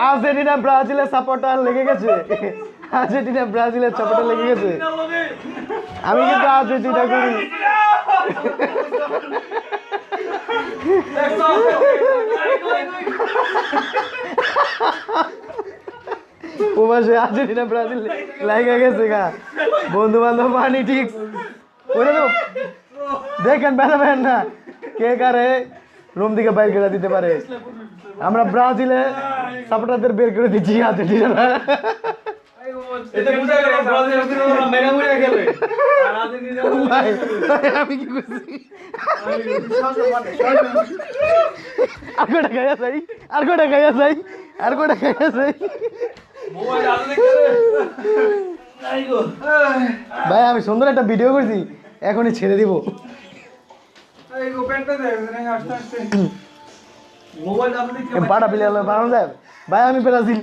Argentina ব্রাজিলের supporter লেগে গেছে। আর্জেন্টিনা ব্রাজিলের সাপোর্টার লেগে গেছে। আমি কিন্তু আর্জেন্টিনা করি। প্রবাসে আর্জেন্টিনা ব্রাজিল লেগে গেছে গা। বন্ধু বান্ধব পানি ঠিক দেখেন, বেড়াবেন না কে কারে রুম থেকে বাইর করে দিতে পারে। আমরা ব্রাজিলে সাপোর্টারদের বের করে দিচ্ছি আর্জেন্টিনা। আমি কি করছি? আর কটা খাইয়া যাই, আর কটা খাইয়া যাই, আর কটা খাইয়া যাই। ভাই আমি সুন্দর একটা ভিডিও করছি, এখনই ছেড়ে দিব। বাড়া পিলে বানানো যায় ভাই, আমি ব্রাজিল।